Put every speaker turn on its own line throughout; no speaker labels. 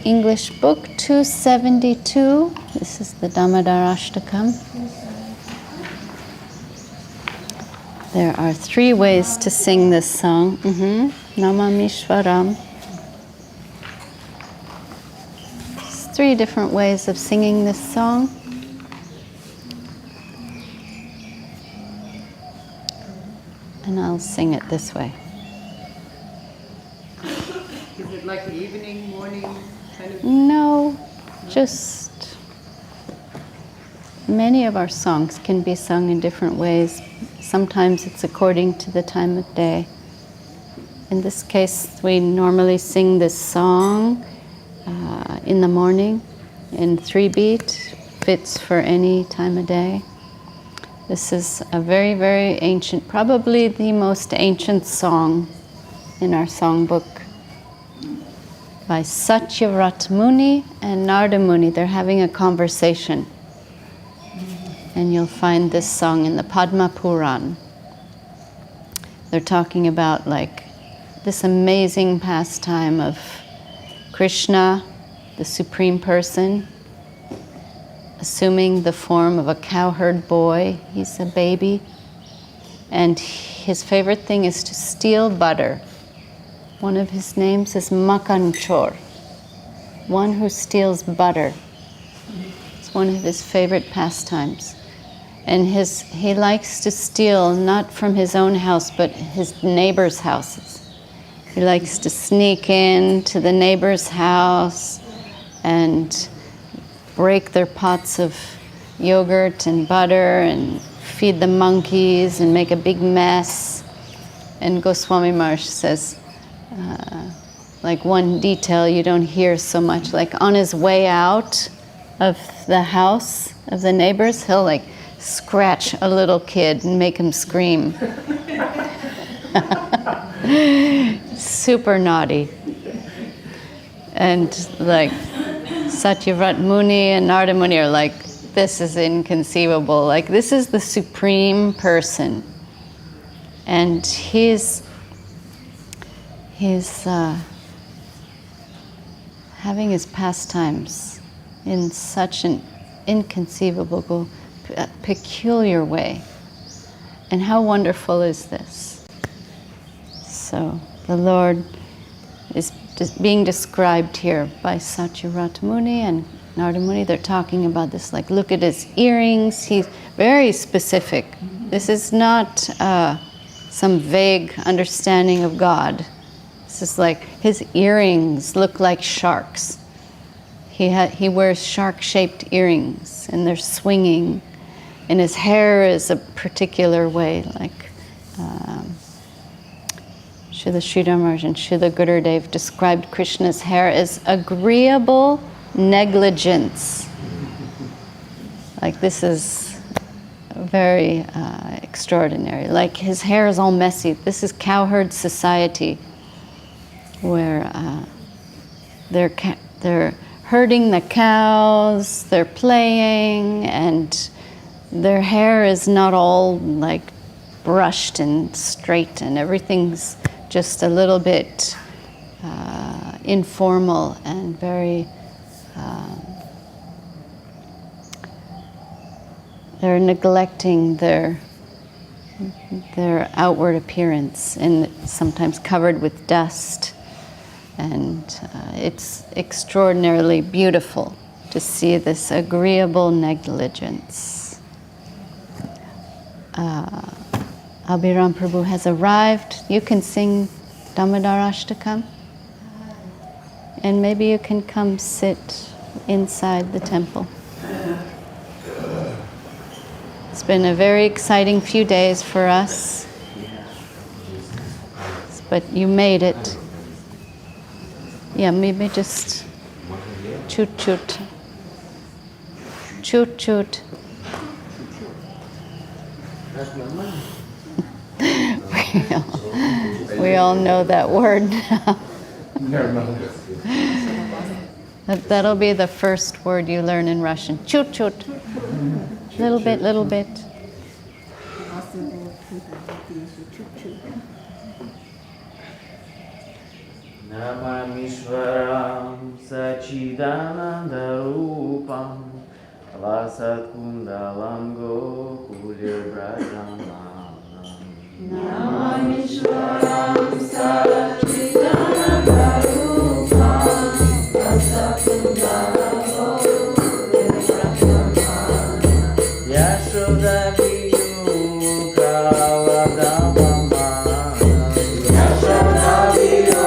English book 272. This is the Damodar-ashtakam. There are 3 ways to sing this song. Namamishwaram. There's 3 different ways of singing this song. And I'll sing it this way.
Is it like evening, morning kind of?
No, just many of our songs can be sung in different ways. Sometimes it's according to the time of day. In this case, we normally sing this song in the morning in 3-beat, fits for any time of day. This is a very, very ancient, probably the most ancient song in our songbook, by Satyavrat Muni and Narada Muni. They're having a conversation. And you'll find this song in the Padma Puran. They're talking about like this amazing pastime of Krishna, the Supreme Person, assuming the form of a cowherd boy. He's a baby. And his favorite thing is to steal butter. One of his names is Makan Chor, one who steals butter. It's one of his favorite pastimes. And he likes to steal not from his own house, but his neighbors' houses. He likes to sneak into the neighbor's house and break their pots of yogurt and butter and feed the monkeys and make a big mess. And Goswami Maharaj says, like one detail you don't hear so much, like on his way out of the house of the neighbors, he'll like scratch a little kid and make him scream. Super naughty. And like Satyavrat Muni and Narada Muni are like, this is inconceivable. Like, this is the Supreme Person. And he's having his pastimes in such an inconceivable, peculiar way. And how wonderful is this? So the Lord is being described here by Satyavrat Muni and Narada Muni. They're talking about this, like, look at his earrings. He's very specific. This is not some vague understanding of God. This is like his earrings look like sharks. He wears shark-shaped earrings, and they're swinging. And his hair is a particular way, like Srila Sridhar Maharaj and Srila Gurudev described Krishna's hair as agreeable negligence. Like, this is very extraordinary. Like, his hair is all messy. This is cowherd society, where they're herding the cows, they're playing, and their hair is not all like brushed and straight, and everything's just a little bit informal and very they're neglecting their outward appearance, and sometimes covered with dust. And it's extraordinarily beautiful to see this agreeable negligence. Abhiram Prabhu has arrived. You can sing Damodar Ashtakam, and maybe you can come sit inside the temple. It's been a very exciting few days for us, but you made it. Yeah, maybe just choot choot. Choot choot. we all know that word now. That'll be the first word you learn in Russian. Choot choot. Little bit, little bit.
Namamishvaram Sachidananda Rupam Vasat Kundalam Gokulir Brajamanam. Namamishvaram Sachidananda Rupam Vasat Kundalam Gokulir Brajamanam. Yashoda Viyu Kaladamama. Yashoda Viyu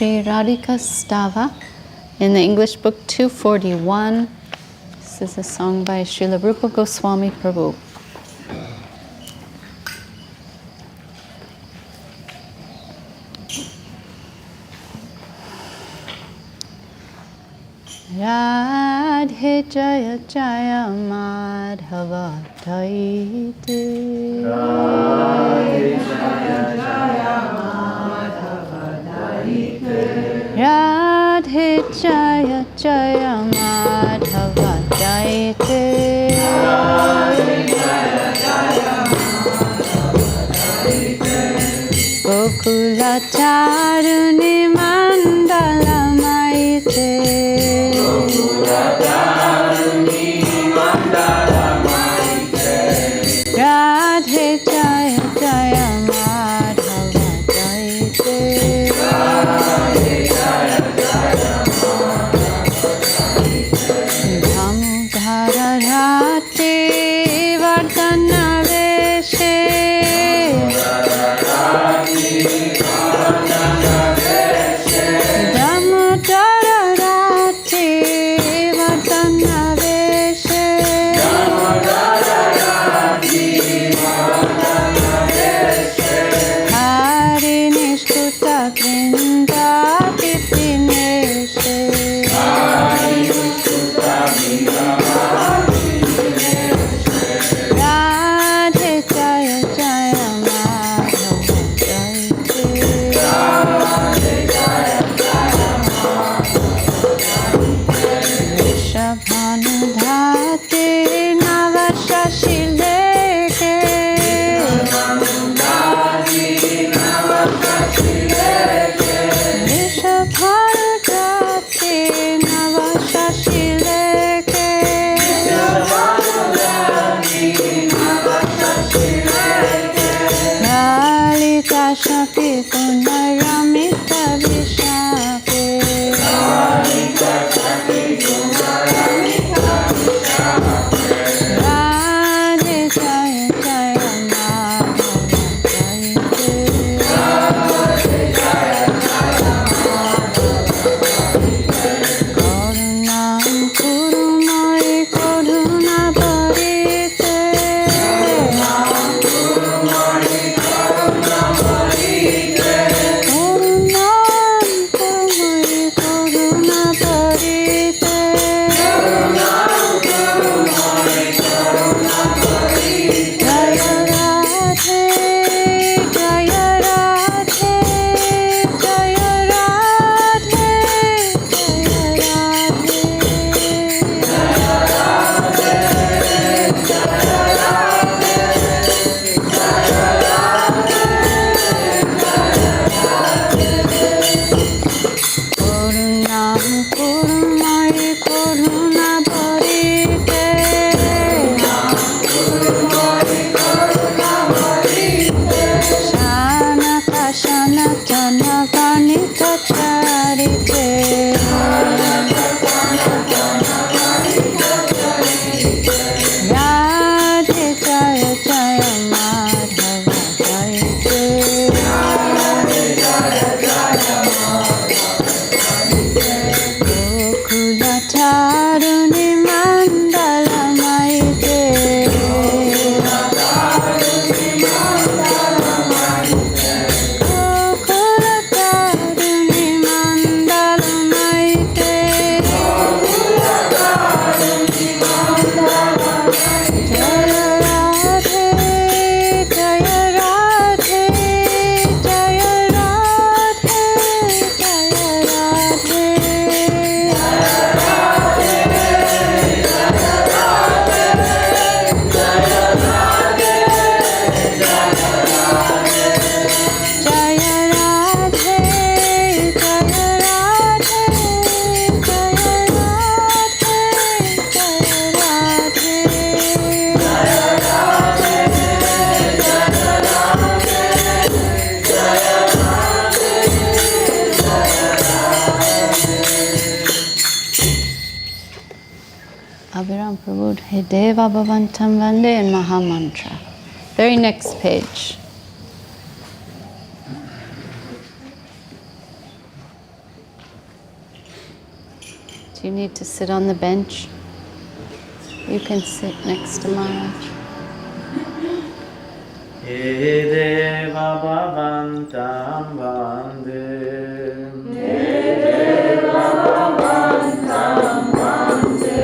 Shri Radhika Stava in the English book 241. This is a song by Srila Rupa Goswami Prabhu. Radhe Jaya Jaya Madhava Taite.
Radhe Jaya Jaya Madhava Taite.
Radhe Jaya Jaya Madhava Taite.
Radhe Jaya Jaya Madhava Taite.
Gokula Charuni Mandala Maite. Radhe Jaya Jaya Madhava Taite.
Radhe Jaya Jaya Madhava Taite.
Damodara Rati Vardhana Veshe. Damodara Rati Vardhana Veshe. Hari Nishkuta Vrinda Dipineshe. Radhe Jaya Jaya Madhava Taite. Rishabhanudhate Navashashileke. Rishabhanudhate Navashashileke. Lalita Shapi Punaramita Vishape. Radhe Jaya Jaya Madhava Taite. Karunam Kurumai Karuna Parite. Karunam Kurumai Karuna Parite. Jaya Radhe, Jaya Radhe, Jaya Radhe, Jaya Karunam Kurumai Karuna Parite. Shanaka Shanatana Vanita Charite. Radhe Jaya Jaya Madhava Taite. Gokula Charuni Mandala Maite. Gokula Charuni Mandala Maite. Jaya Radhe, Jaya Radhe, Jaya Radhe, Jaya Radhe. Jaya Radhe, Jaya Radhe, Jaya Radhe, Jaya Radhe. Abhiram Prabhu Deva Bhavantam Vande and Mahamantra. Very next page. Do you need to sit on the bench? You can sit next to Mara.
Deva Bhavantam Vande. Deva Bhavantam Bhakti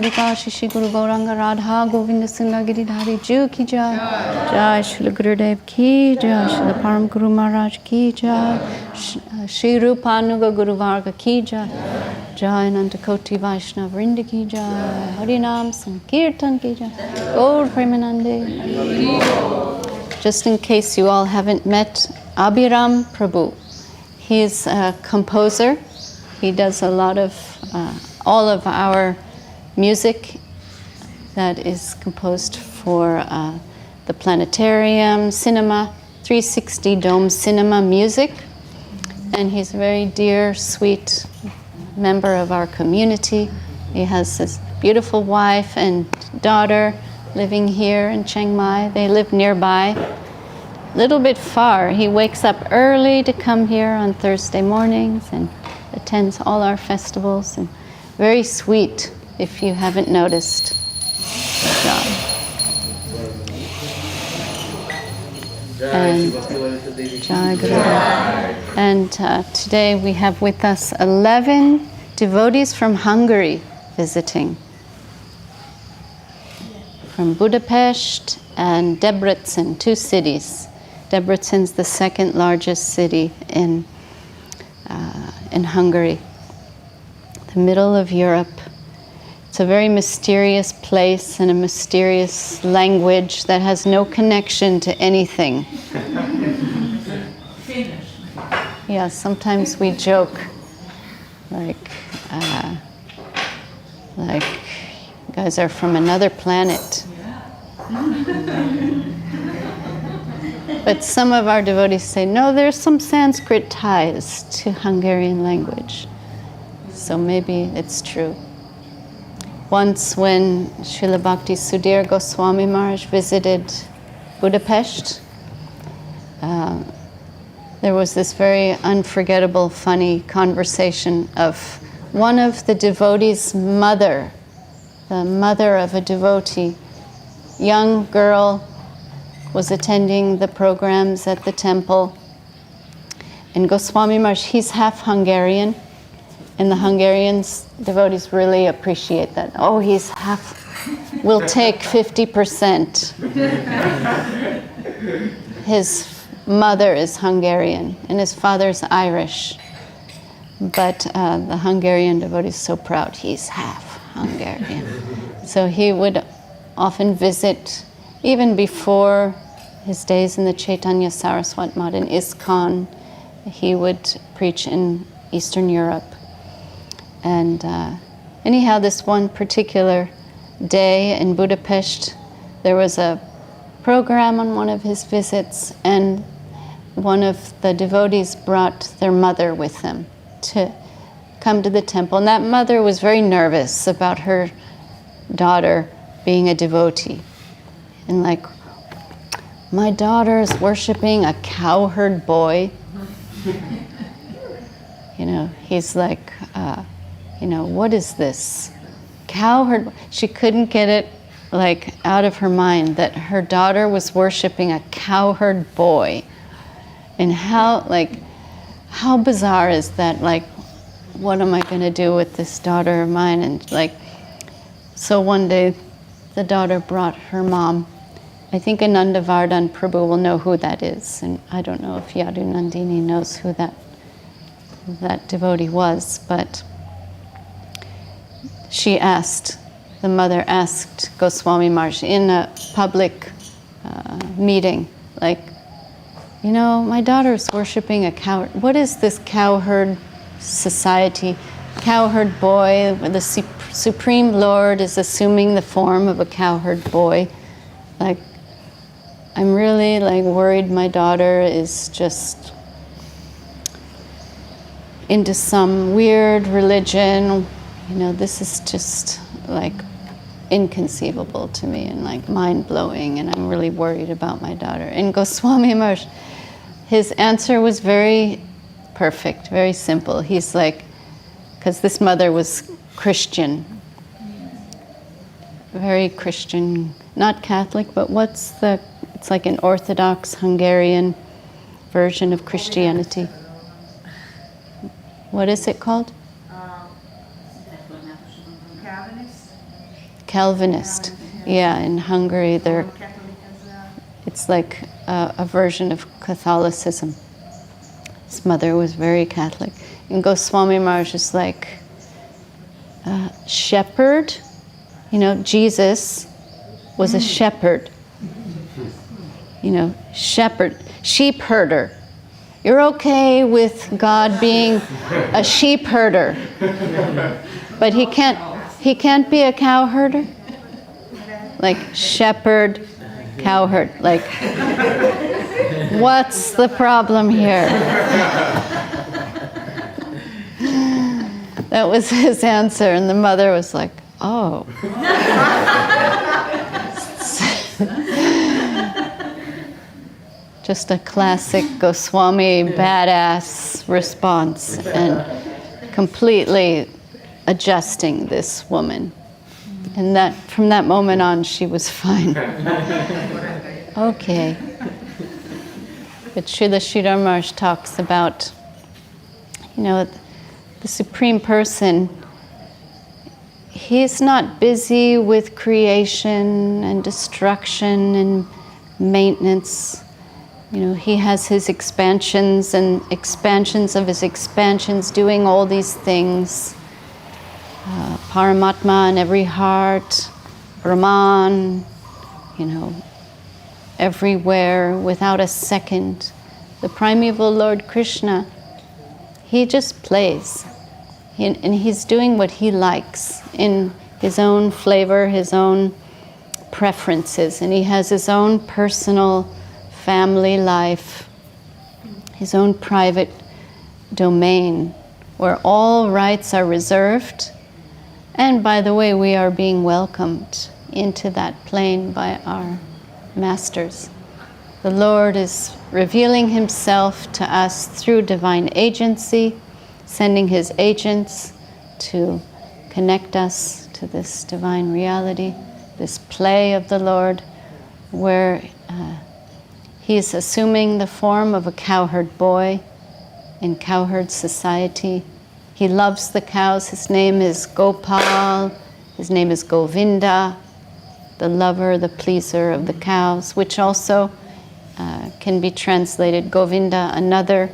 Parika Shishi Guru Gauranga Radha Govinda Singha Giridhari Ju Ki Jai. Jai Srila Gurudev Ki Jai. Srila Param Guru Maharaj Ki Jai. Shri Rupanuga Guru Varga Ki Jai. Jai Anantakoti Vaishnava Vrinda Ki Jai. Harinam Sankirtan Ki Jai. Gaur Premanande. Just in case you all haven't met Abhiram Prabhu, he is a composer. He does a lot of, all of our music that is composed for the planetarium, cinema, 360 Dome Cinema music. And he's a very dear, sweet member of our community. He has his beautiful wife and daughter living here in Chiang Mai. They live nearby, a little bit far. He wakes up early to come here on Thursday mornings and attends all our festivals. And very sweet, if you haven't noticed. And today we have with us 11 devotees from Hungary visiting. From Budapest and Debrecen, 2 cities. Debrecen's the second largest city in Hungary, the middle of Europe. It's a very mysterious place and a mysterious language that has no connection to anything. Yeah, sometimes we joke, like you guys are from another planet. But some of our devotees say, no, there's some Sanskrit ties to Hungarian language. So maybe it's true. Once when Srila Bhakti Sudhir Goswami Maharaj visited Budapest, there was this very unforgettable, funny conversation of one of the devotees' mother, the mother of a devotee, young girl, was attending the programs at the temple. And Goswami Maharaj, he's half Hungarian, and the Hungarians, devotees really appreciate that. Oh, he's half, we'll take 50%. His mother is Hungarian, and his father's Irish. But the Hungarian devotee is so proud, he's half Hungarian. So he would often visit, even before his days in the Chaitanya Saraswat Math in ISKCON, he would preach in Eastern Europe. And anyhow, this one particular day in Budapest, there was a program on one of his visits, and one of the devotees brought their mother with them to come to the temple. And that mother was very nervous about her daughter being a devotee. And like, my daughter is worshiping a cowherd boy. You know, he's like, what is this? Cowherd. She couldn't get it like out of her mind that her daughter was worshiping a cowherd boy. And how bizarre is that? Like, what am I going to do with this daughter of mine? And like, so one day the daughter brought her mom. I think Anandavardhan Prabhu will know who that is. And I don't know if Yadu Nandini knows who that devotee was, but the mother asked Goswami Maharaj in a public meeting, like, my daughter's worshiping a cow. What is this cowherd society? Cowherd boy, the Supreme Lord is assuming the form of a cowherd boy. Like, I'm really worried my daughter is just into some weird religion. This is just inconceivable to me and mind-blowing, and I'm really worried about my daughter. And Goswami Maharaj, his answer was very perfect, very simple. He's like, because this mother was Christian, very Christian, not Catholic, but it's like an Orthodox Hungarian version of Christianity. What is it called? Calvinist. Yeah, in Hungary, they're, it's like a version of Catholicism. His mother was very Catholic. And Goswami Maharaj is like shepherd. You know, Jesus was a shepherd. You know, shepherd, sheep herder. You're okay with God being a sheep herder, but he can't be a cow herder? Like shepherd, cow herd. Like, what's the problem here? That was his answer, and the mother was like, oh. Just a classic Goswami badass response, and completely adjusting this woman. And that from that moment on, she was fine. Okay. But Srila Sridhar Maharaj talks about, you know, the Supreme Person. He's not busy with creation and destruction and maintenance. You know, he has his expansions and expansions of his expansions, doing all these things. Paramatma in every heart, Brahman, you know, everywhere, without a second. The primeval Lord Krishna, he just plays. And he's doing what he likes in his own flavor, his own preferences. And he has his own personal family life, his own private domain, where all rights are reserved. And by the way, we are being welcomed into that plane by our masters. The Lord is revealing himself to us through divine agency, sending his agents to connect us to this divine reality, this play of the Lord, where he's assuming the form of a cowherd boy in cowherd society. He loves the cows. His name is Gopal. His name is Govinda, the lover, the pleaser of the cows, which also can be translated Govinda. Another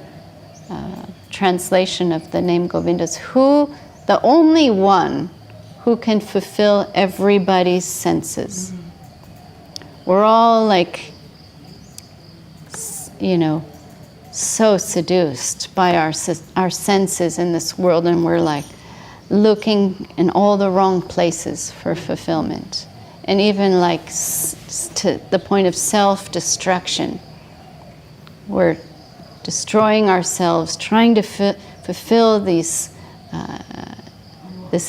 translation of the name Govinda is the only one who can fulfill everybody's senses. We're all like, you know, so seduced by our senses in this world, and we're like looking in all the wrong places for fulfillment, and even like to the point of self-destruction. We're destroying ourselves, trying to fulfill this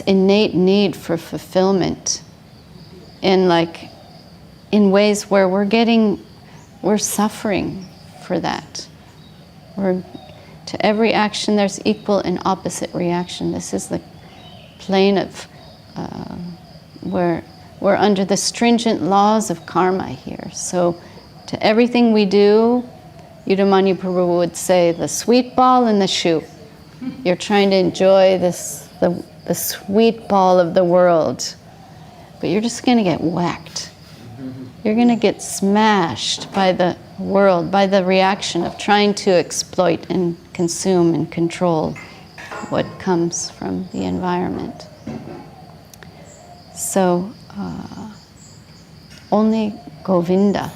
innate need for fulfillment in ways where we're suffering for that. To every action there's equal and opposite reaction. This is the plane of where we're under the stringent laws of karma here. So to everything we do, Yudamanyu Prabhu would say, the sweet ball and the shoe. You're trying to enjoy the sweet ball of the world, but you're just going to get whacked. You're going to get smashed by the world, by the reaction of trying to exploit and consume and control what comes from the environment. So only Govinda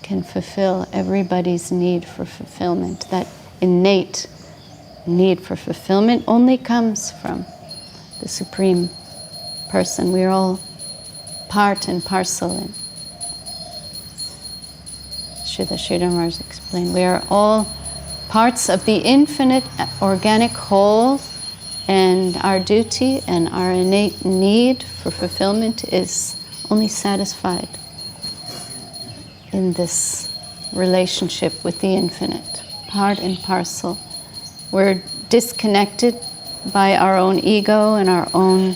can fulfill everybody's need for fulfillment. That innate need for fulfillment only comes from the Supreme Person. We're all part and parcel in. Sridhar Maharaj explained, we are all parts of the infinite organic whole, and our duty and our innate need for fulfillment is only satisfied in this relationship with the infinite, part and parcel. We're disconnected by our own ego and our own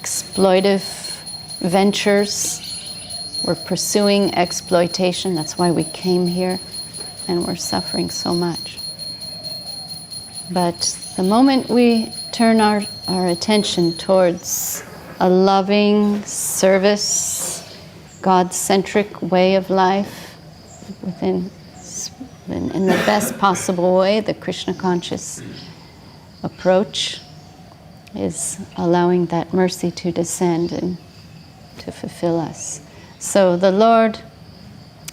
exploitive ventures. We're pursuing exploitation. That's why we came here, and we're suffering so much. But the moment we turn our attention towards a loving service, God-centric way of life in the best possible way. The Krishna conscious approach is allowing that mercy to descend and to fulfill us. So the Lord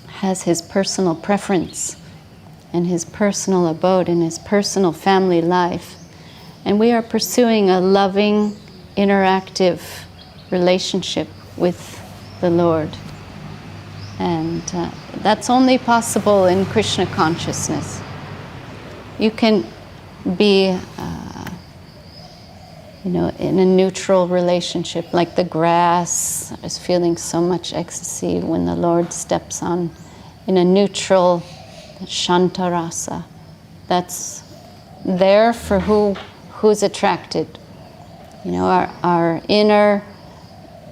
has his personal preference and his personal abode and his personal family life. And we are pursuing a loving, interactive relationship with the Lord. And that's only possible in Krishna consciousness. You can be in a neutral relationship, like the grass is feeling so much ecstasy when the Lord steps on, in a neutral shanta rasa. That's there for who's attracted. Our inner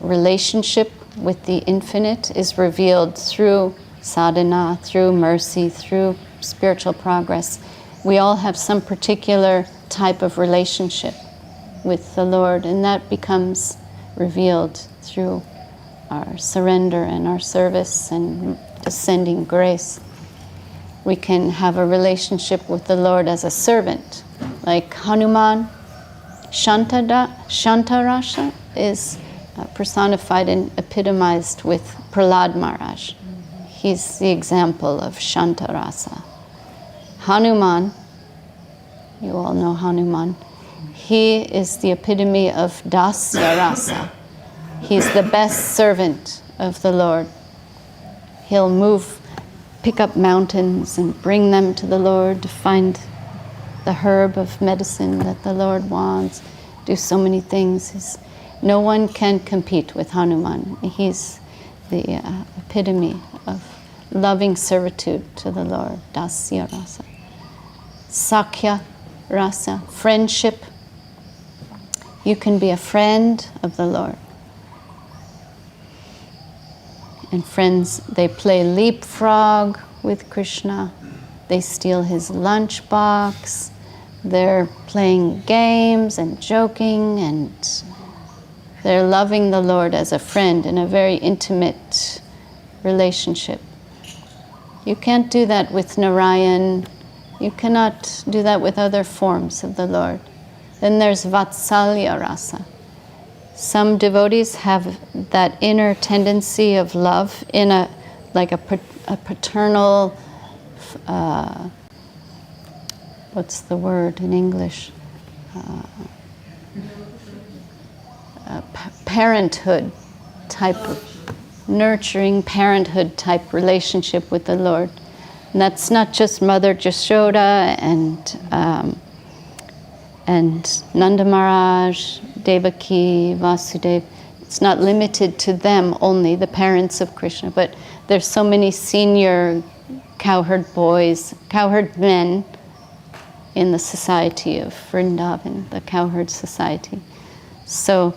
relationship with the infinite is revealed through sadhana, through mercy, through spiritual progress. We all have some particular type of relationship with the Lord, and that becomes revealed through our surrender and our service and descending grace. We can have a relationship with the Lord as a servant, like Hanuman. Shantarasha is personified and epitomized with Prahlad Maharaj. He's the example of Shantarasa. Hanuman, you all know Hanuman, he is the epitome of Dasya Rasa. He's the best servant of the Lord. He'll pick up mountains and bring them to the Lord to find the herb of medicine that the Lord wants, do so many things. No one can compete with Hanuman. He's the epitome of loving servitude to the Lord, Dasya Rasa. Sakhya Rasa, friendship. You can be a friend of the Lord. And friends, they play leapfrog with Krishna. They steal his lunchbox. They're playing games and joking, and they're loving the Lord as a friend in a very intimate relationship. You can't do that with Narayan. You cannot do that with other forms of the Lord. Then there's Vatsalya Rasa. Some devotees have that inner tendency of love in a paternal, what's the word in English? Parenthood type of nurturing parenthood type relationship with the Lord. And that's not just Mother Jashoda and Nanda Maharaj, Devaki, Vasudeva. It's not limited to them only, the parents of Krishna, but there's so many senior cowherd boys, cowherd men in the society of Vrindavan, the cowherd society. So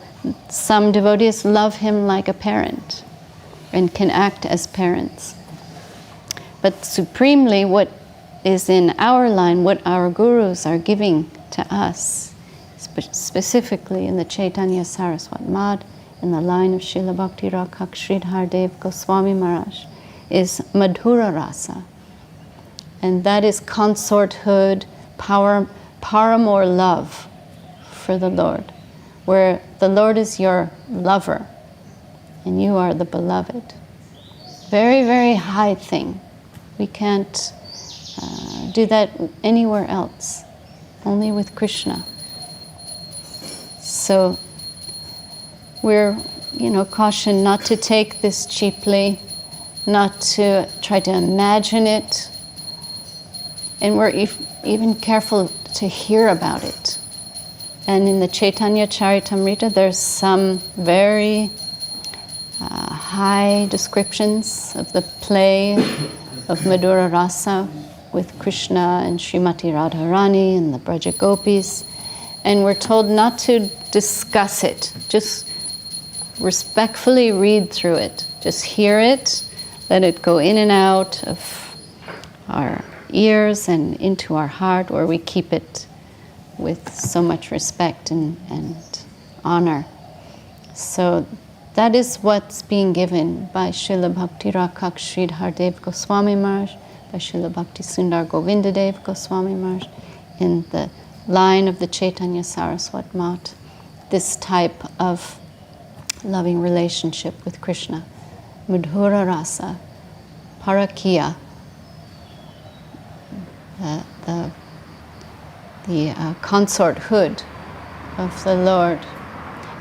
some devotees love him like a parent and can act as parents. But supremely, what is in our line, what our gurus are giving to us, specifically in the Chaitanya Saraswat Mad, in the line of Srila Bhakti Rakhak Sridhar Dev Goswami Maharaj, is Madhura Rasa. And that is consorthood, paramour love for the Lord, where the Lord is your lover and you are the beloved. Very, very high thing. We can't do that anywhere else, only with Krishna. So we're, cautioned not to take this cheaply, not to try to imagine it, and we're even careful to hear about it. And in the Chaitanya Charitamrita, there's some very high descriptions of the play of Madhura Rasa with Krishna and Srimati Radharani and the Braja Gopis. And we're told not to discuss it, just respectfully read through it. Just hear it, let it go in and out of our ears and into our heart, where we keep it with so much respect and honor. So that is what's being given by Srila Bhakti Rakshak Sridhar Dev Goswami Maharaj, by Srila Bhakti Sundar Govinda Dev Goswami Maharaj, in the line of the Chaitanya Saraswat Mat, this type of loving relationship with Krishna. Madhura Rasa, Parakiya, the consorthood of the Lord.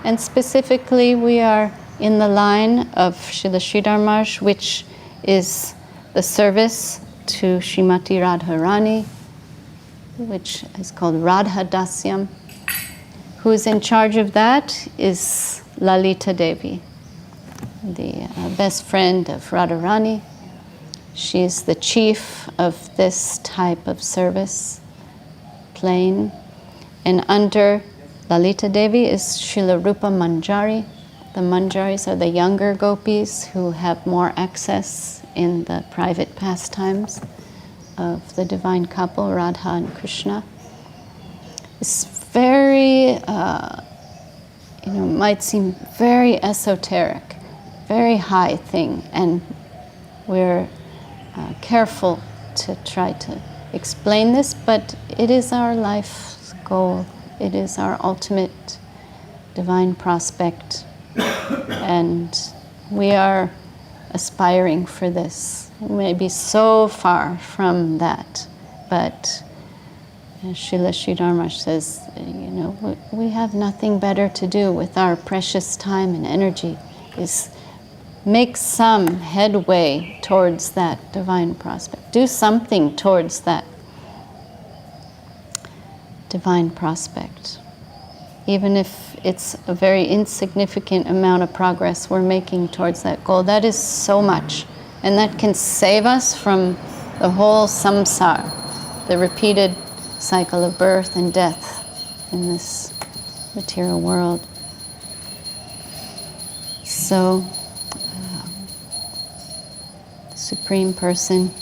And specifically, we are in the line of Srila Sridhar Maharaj, which is the service to Srimati Radharani, which is called Radha Dasyam. Who is in charge of that is Lalita Devi, the best friend of Radharani. She is the chief of this type of service, plain. And under Lalita Devi is Srila Rupa Manjari. The Manjaris are the younger gopis who have more access in the private pastimes of the divine couple, Radha and Krishna. It's very, might seem very esoteric, very high thing, and we're careful to try to explain this, but it is our life's goal. It is our ultimate divine prospect, and we are aspiring for this. We may be so far from that, but Srila Sridhar Maharaj says, we have nothing better to do with our precious time and energy is make some headway towards that divine prospect. Do something towards that divine prospect. Even if it's a very insignificant amount of progress we're making towards that goal, that is so much. And that can save us from the whole samsara, the repeated cycle of birth and death in this material world. So, the Supreme Person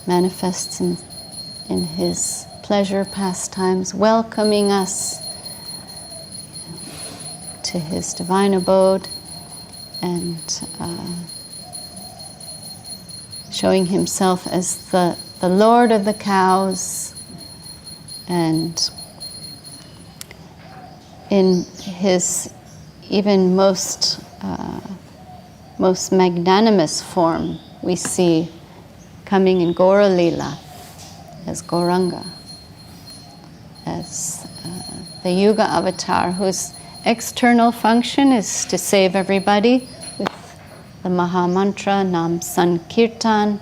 manifests in his pleasure pastimes, welcoming us to his divine abode and showing himself as the Lord of the cows, and in his even most magnanimous form we see coming in Gaura Lila as Gauranga, as the Yuga avatar whose external function is to save everybody with the Maha Mantra, Nam Sankirtan,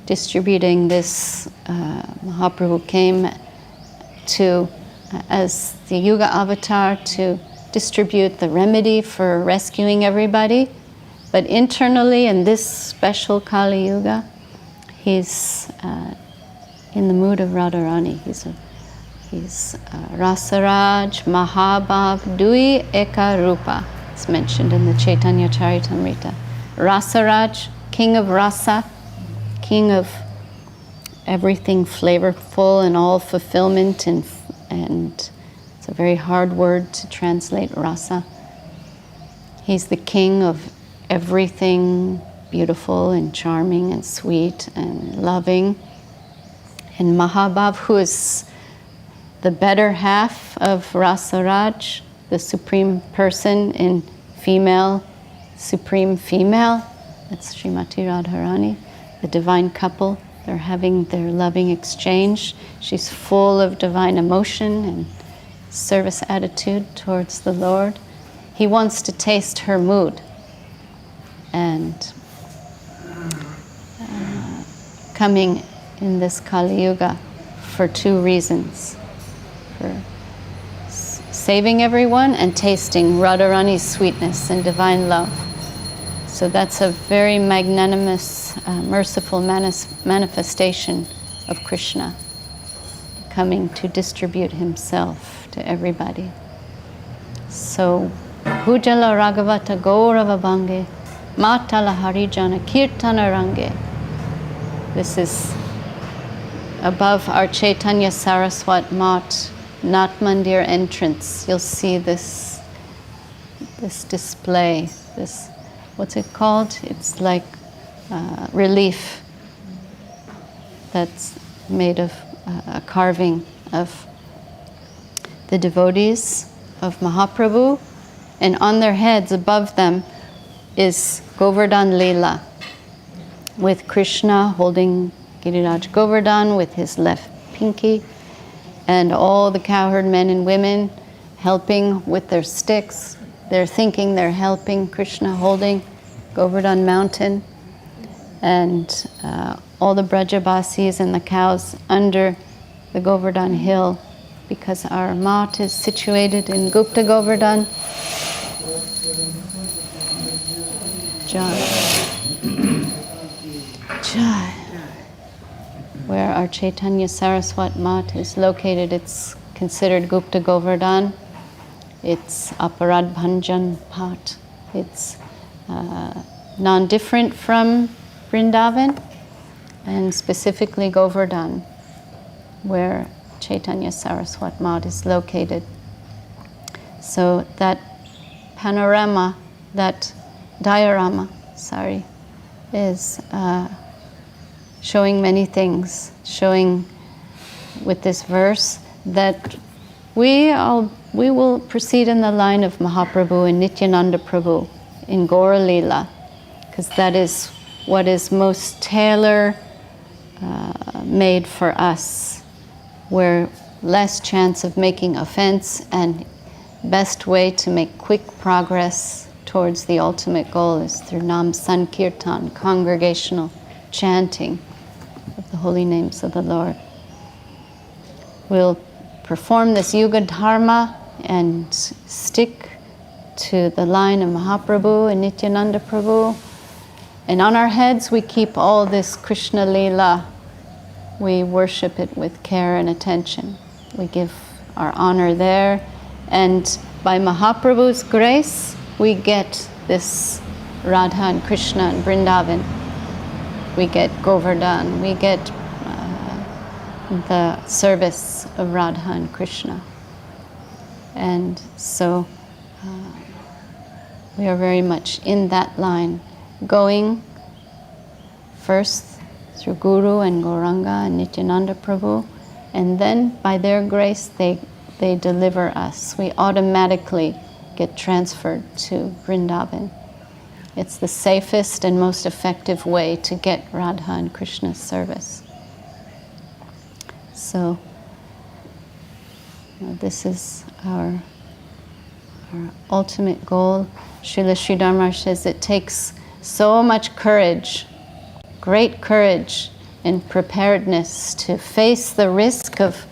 distributing this. Mahaprabhu came to, as the Yuga avatar, to distribute the remedy for rescuing everybody. But internally, in this special Kali Yuga, he's in the mood of Radharani. He's Rasaraj, Mahabhav, Dui Eka Rupa. It's mentioned in the Chaitanya Charitamrita. Rasaraj, king of rasa, king of everything flavorful and all fulfillment, and it's a very hard word to translate, rasa. He's the king of everything beautiful and charming and sweet and loving. And Mahabhav, who is the better half of Rasaraj, the supreme person in female, supreme female, that's Srimati Radharani, the divine couple. They're having their loving exchange. She's full of divine emotion and service attitude towards the Lord. He wants to taste her mood. And coming in this Kali Yuga for two reasons. For saving everyone and tasting Radharani's sweetness and divine love. So that's a very magnanimous, merciful manifestation of Krishna coming to distribute himself to everybody. So, Bhujala Raghavata Gaurava Bhange, Matala Harijana Kirtana Range. This is above our Chaitanya Saraswat Mat, Nat Mandir entrance. You'll see this this display, this, what's it called? It's like relief that's made of a carving of the devotees of Mahaprabhu, and on their heads above them is Govardhan Leela, with Krishna holding Giriraj Govardhan with his left pinky, and all the cowherd men and women helping with their sticks. They're thinking they're helping Krishna holding Govardhan mountain, and all the Brajabasis and the cows under the Govardhan hill, because our mat is situated in Gupta Govardhan. Jai. Jai. Where our Chaitanya Saraswat mat is located, it's considered Gupta Govardhan. It's Aparad Bhanjan Pat. It's non-different from Vrindavan, and specifically Govardhan, where Chaitanya Saraswat mat is located. So that panorama, that diorama, is showing many things, showing with this verse that we will proceed in the line of Mahaprabhu and Nityananda Prabhu in Gaura Leela, because that is what is most tailor made for us, where less chance of making offense and best way to make quick progress towards the ultimate goal is through Nam Sankirtan, congregational chanting of the holy names of the Lord. We'll perform this Yuga Dharma and stick to the line of Mahaprabhu and Nityananda Prabhu. And on our heads we keep all this Krishna Leela. We worship it with care and attention. We give our honor there. And by Mahaprabhu's grace, we get this Radha and Krishna and Vrindavan. We get Govardhan. We get the service of Radha and Krishna. And so we are very much in that line, going first through Guru and Gauranga and Nityananda Prabhu, and then by their grace they deliver us. We automatically get transferred to Vrindavan. It's the safest and most effective way to get Radha and Krishna's service. So this is our ultimate goal. Srila Sridhar Maharaj says it takes so much courage, great courage and preparedness to face the risk of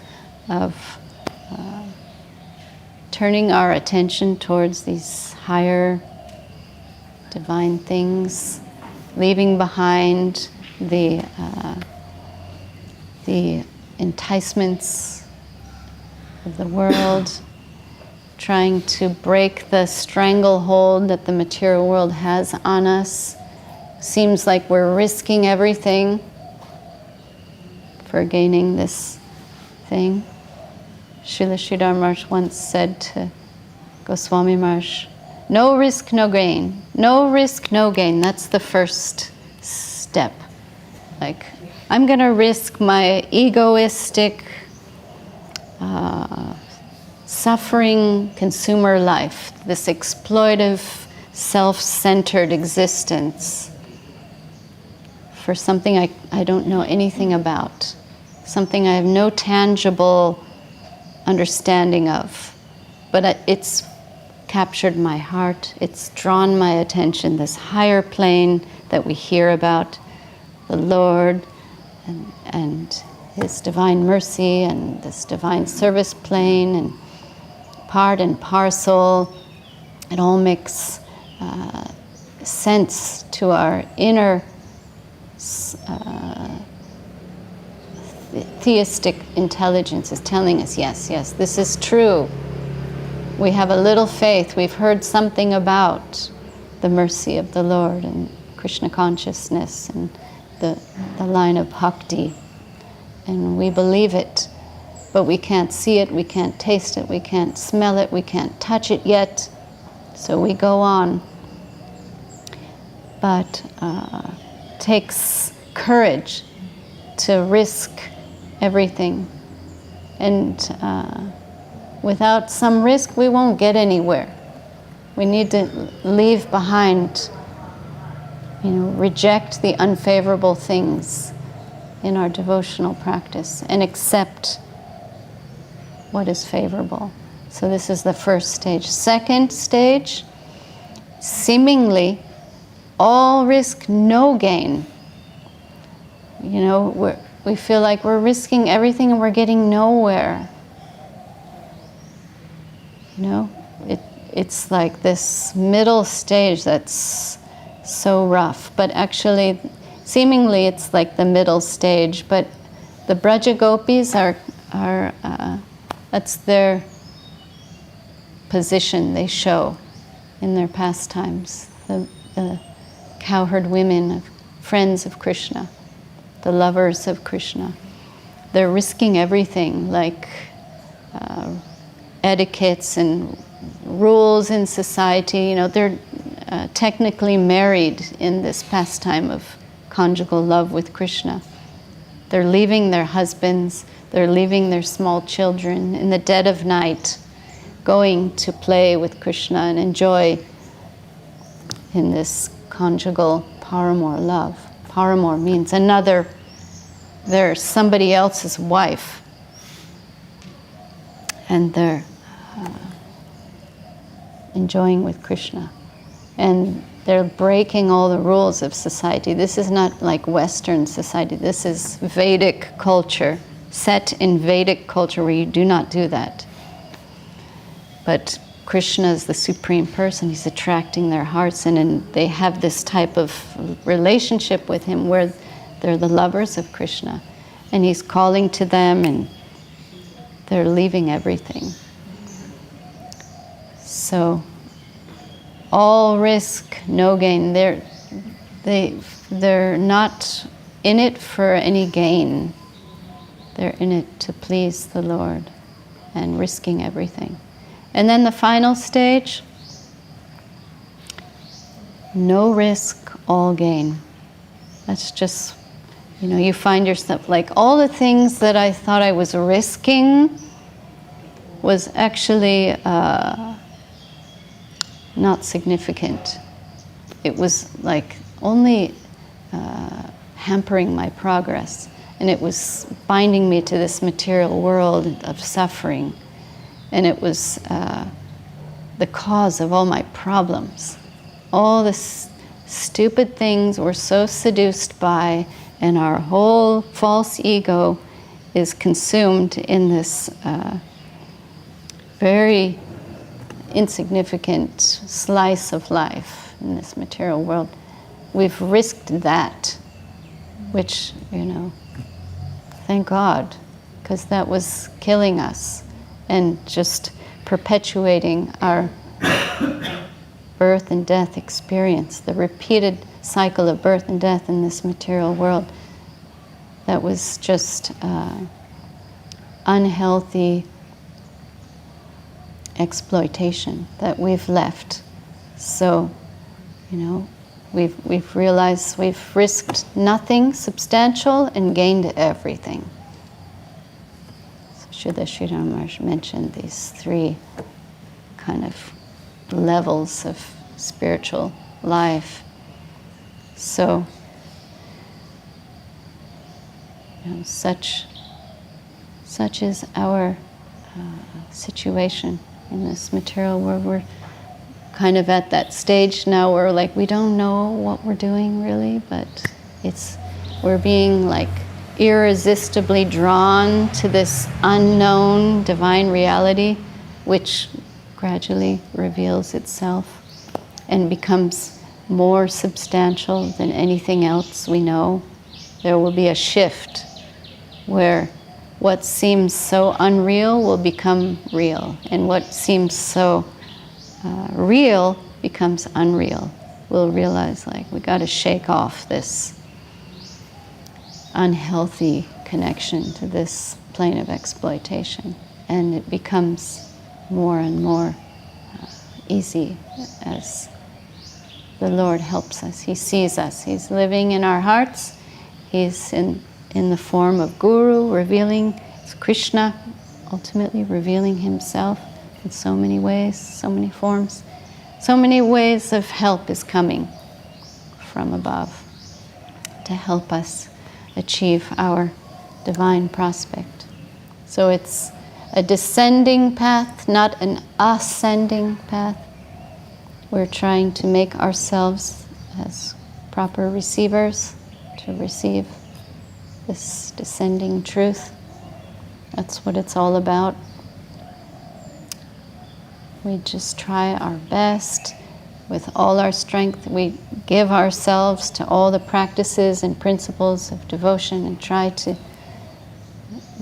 turning our attention towards these higher divine things, leaving behind the enticements of the world, trying to break the stranglehold that the material world has on us. Seems like we're risking everything for gaining this thing. Srila Sridhar Maharaj once said to Goswami Maharaj, no risk, no gain. No risk, no gain. That's the first step. Like, I'm going to risk my egoistic, suffering consumer life, this exploitive, self-centered existence for something I don't know anything about, something I have no tangible understanding of. But it's captured my heart, it's drawn my attention, this higher plane that we hear about, the Lord and His divine mercy and this divine service plane, and part and parcel. It all makes sense to our inner theistic intelligence is telling us, yes, this is true. We have a little faith. We've heard something about the mercy of the Lord and Krishna consciousness and the line of bhakti. And we believe it, but we can't see it, we can't taste it, we can't smell it, we can't touch it yet. So we go on. But takes courage to risk everything. And without some risk, we won't get anywhere. We need to leave behind, reject the unfavorable things in our devotional practice and accept what is favorable. So this is the first stage. Second stage, seemingly all risk, no gain. We feel like we're risking everything and we're getting nowhere. It's like this middle stage that's so rough. But actually, seemingly it's like the middle stage. But the Braja Gopis are that's their position they show in their pastimes. The cowherd women, friends of Krishna, the lovers of Krishna. They're risking everything, like etiquettes and rules in society. They're technically married in this pastime of conjugal love with Krishna. They're leaving their husbands, they're leaving their small children in the dead of night, going to play with Krishna and enjoy in this conjugal paramour love. Paramour means they're somebody else's wife, and they're enjoying with Krishna. And they're breaking all the rules of society. This is not like Western society. This is Vedic culture, set in Vedic culture where you do not do that. But Krishna is the supreme person. He's attracting their hearts, and they have this type of relationship with him where they're the lovers of Krishna. And he's calling to them, and they're leaving everything. So, all risk, no gain. They're not in it for any gain. They're in it to please the Lord and risking everything. And then the final stage, no risk, all gain. That's just, you find yourself like all the things that I thought I was risking was actually not significant. It was like only hampering my progress, and it was binding me to this material world of suffering, and it was the cause of all my problems. All the stupid things we're so seduced by, and our whole false ego is consumed in this very insignificant slice of life in this material world. We've risked that, which, thank God, because that was killing us and just perpetuating our birth and death experience, the repeated cycle of birth and death in this material world. That was just unhealthy exploitation that we've left. So, we've realized we've risked nothing substantial and gained everything. So Shuddha Sridhar Maharaj mentioned these three kind of levels of spiritual life. So, such is our situation in this material world. We're kind of at that stage now where we don't know what we're doing really, but we're being irresistibly drawn to this unknown divine reality, which gradually reveals itself and becomes more substantial than anything else we know. There will be a shift where what seems so unreal will become real, and what seems so real becomes unreal. We'll realize we got to shake off this unhealthy connection to this plane of exploitation, and it becomes more and more easy as the Lord helps us. He sees us. He's living in our hearts. He's in the form of Guru, revealing, it's Krishna, ultimately revealing himself in so many ways, so many forms. So many ways of help is coming from above to help us achieve our divine prospect. So it's a descending path, not an ascending path. We're trying to make ourselves as proper receivers to receive this descending truth. That's what it's all about. We just try our best with all our strength. We give ourselves to all the practices and principles of devotion and try to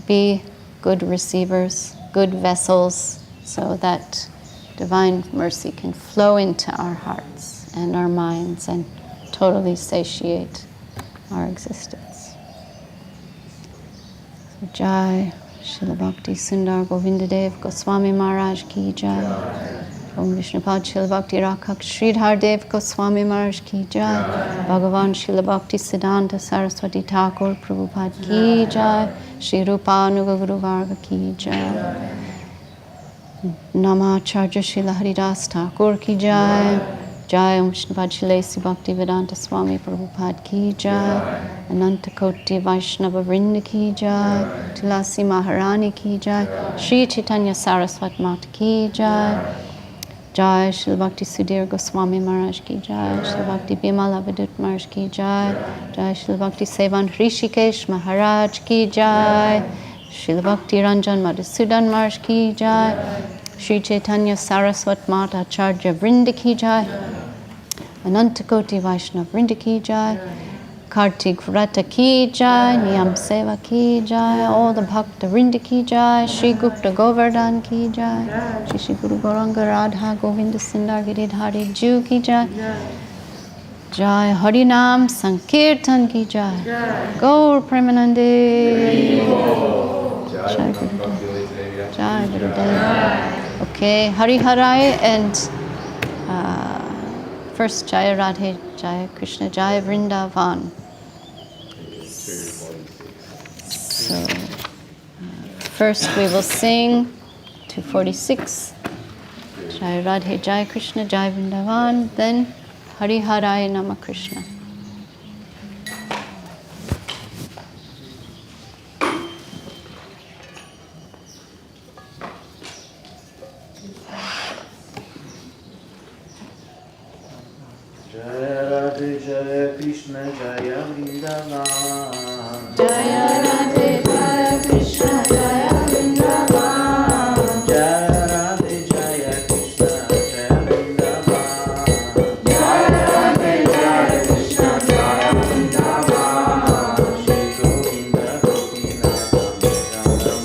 be good receivers, good vessels, so that divine mercy can flow into our hearts and our minds and totally satiate our existence. So Jai Srila Bhakti Sundar Govinda Dev Goswami Maharaj ki Jai. Om Vishnupad Srila Bhakti Rakhak Sridhar Dev Goswami Maharaj ki Jai. Bhagavan Srila Bhakti Siddhanta Saraswati Thakur Prabhupada ki Jai. Shri Rupa Anuga Guru Varga ki Jai. Namacharya Srila Haridas Thakur ki Jai. Jai Om Vishnupad Srila Bhakti Vedanta Swami Prabhupada ki Jai. Ananta Koti Vaishnava Vrinda ki Jai. Tulasi Maharani ki Jai. Shri Chaitanya Saraswat Mata ki Jai. Jai Srila Bhakti Sudhir Goswami Maharaj ki Jai. Srila Bhakti Bimala Vidut Maharaj ki Jai. Jai Srila Bhakti Sevan Rishikesh Maharaj ki Jai. Srila Bhakti Ranjan Madhusudan Maharaj ki Jai. Shri Chaitanya Saraswat Mata Acharya Vrinda ki Jai. Anantakoti Vaishnava Vrinda ki Jai. Kartik Vrata ki Jai. Niyam Seva ki Jai. All the Bhakta Vrinda ki Jai. Shri Gupta Govardhan ki Jai. Shri Shri Guru Gauranga Radha Govinda Sundar Giridhari Ju ki Jai. Jai Harinam Sankirtan ki Jai. Gaur Premanande. Jai Gurudev. Jai Gurudev. Okay, Hari Harai and first Jaya Radhe, Jaya Krishna, Jaya Vrindavan. So first we will sing 246, Jaya Radhe, Jaya Krishna, Jaya Vrindavan, then Hari Harai Nama Krishna.
Jaya Krishna Jaya Vrindavan.
Jaya Radhe, Jaya Krishna, Jaya Vrindavan.
Jaya Radhe Jaya Krishna Jaya Vrindavan.
Jaya Radhe, Jaya Krishna, Jaya Vrindavan.
Shri Govinda Gopinath Rama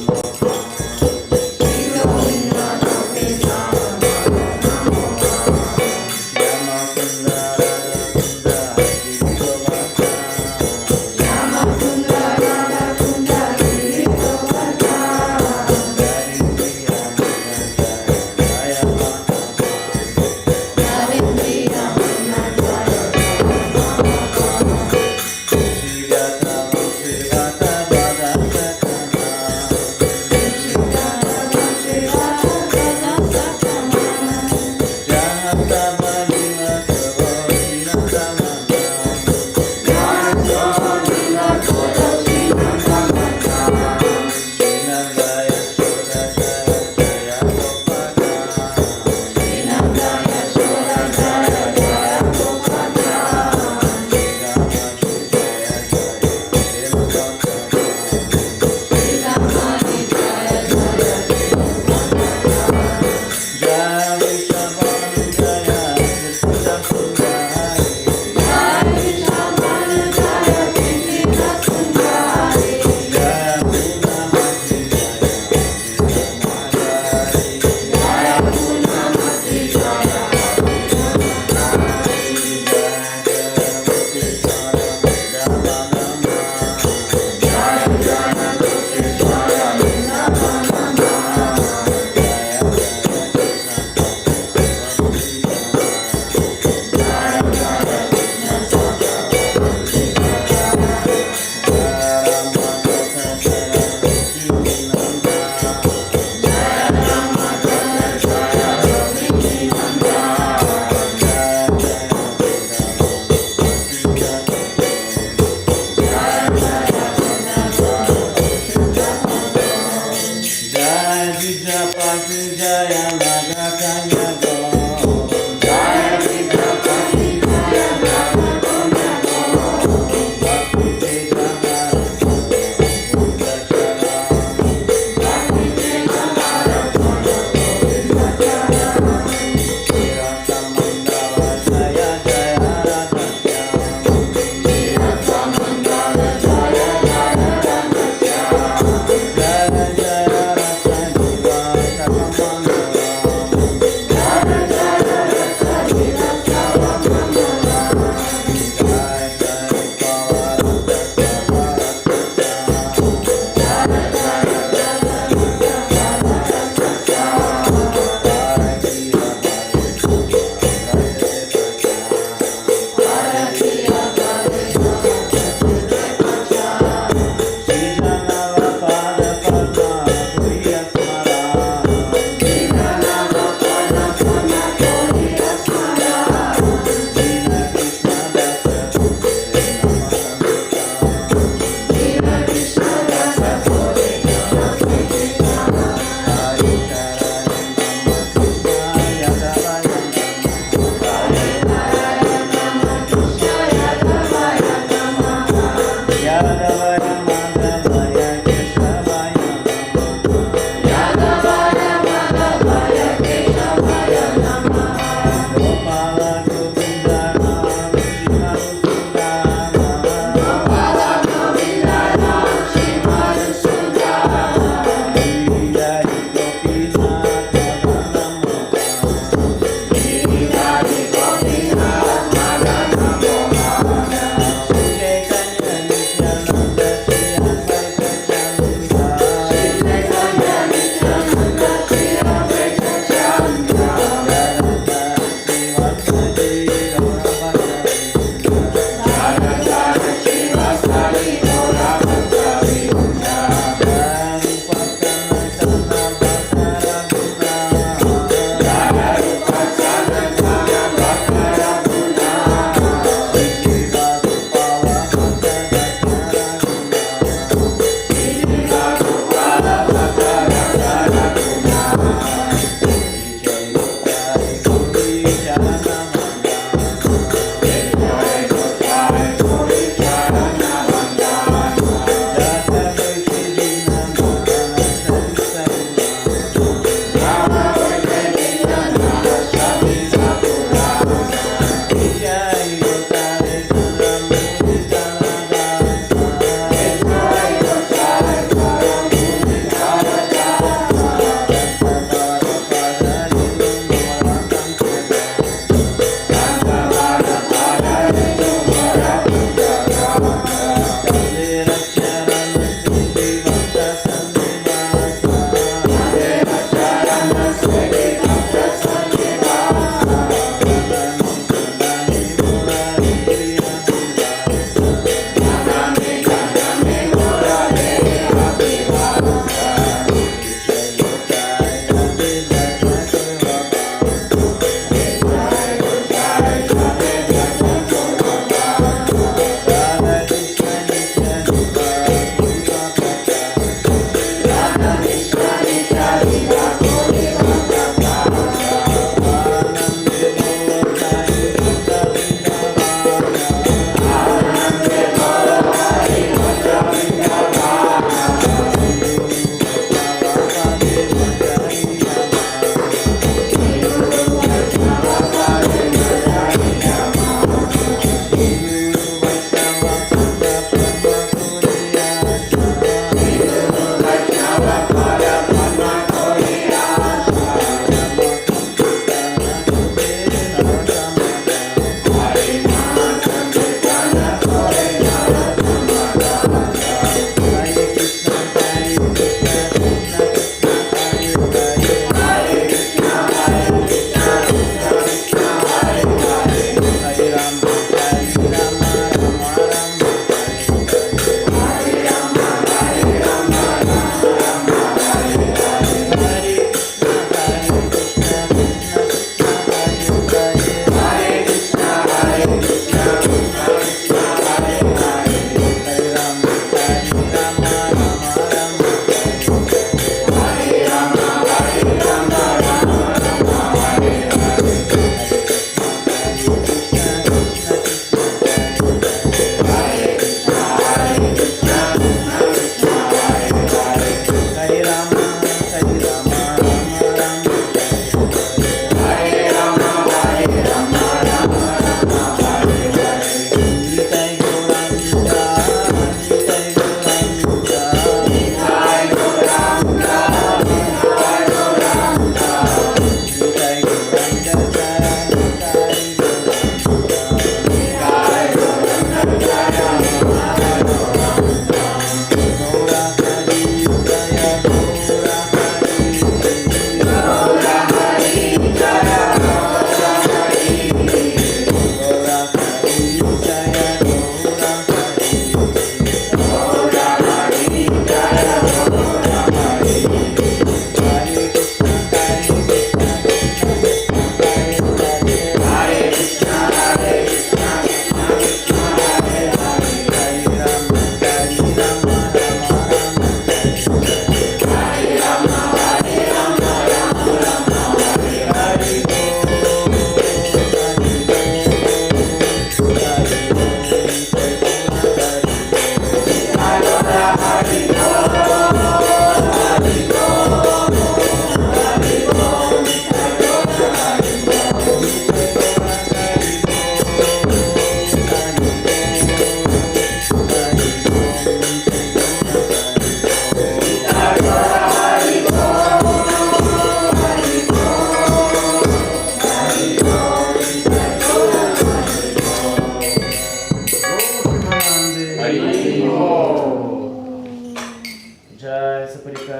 Bhakti Jaya Naga Kanya Go. Jaya Krishna Bhakti Jaya Naga Kanya Go. Bhakti Teta Hara Govinda Chara. Bhakti Teta Hara Govinda Chara. Shri Rasa Mandala Jaya Jaya Radha Shyam. Shri Rasa Mandala Jaya Jaya Radha Shyam. Jaya Jaya Rasa Jiva Sapa Mangalam. Jaya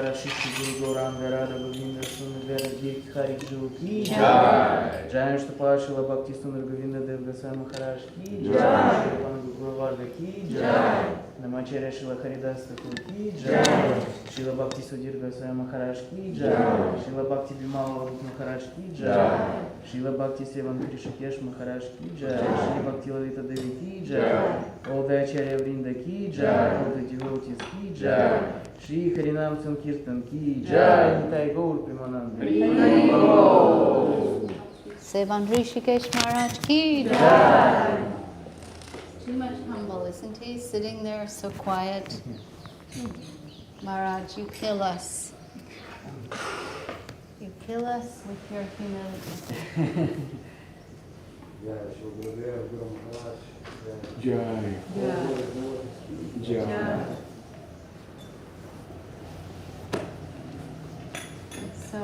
Prachara Shishi Guru Gauranga Radha Govinda Sundar Gek Hari Ki
Jai.
Jai Shtapal Srila Bhakti Sundar Govinda Dev Goswami Maharaj Ki Jai Guru Varga Ki Jai Namacharya Srila Haridas Thakur Ki Jai Srila Bhakti Sudhir Goswami Maharaj Ki Jai Srila Bhakti Bimala Maharaj Ki Jai Srila Bhakti Sevan Krishikesh Maharaj Ki Jai Srila Bhakti Lalita Devi Ki Jai all the Acharya Vrinda Ki Jai all the devotees Ki Jai Shri Harinam Sankirtan Ki Jai Nitai Gaur Premanande
Sevan Rishikesh Maharaj ki Jai. Too much humble, isn't he? Sitting there so quiet. Maharaj, you kill us. You kill us with your humility.
Jai. Jai.
So,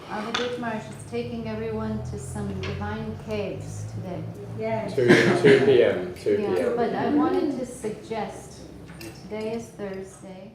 Avadut Maharaj is taking everyone to some divine caves today.
2 p.m. 2
Yeah,
p.m.
but I wanted to suggest, today is Thursday.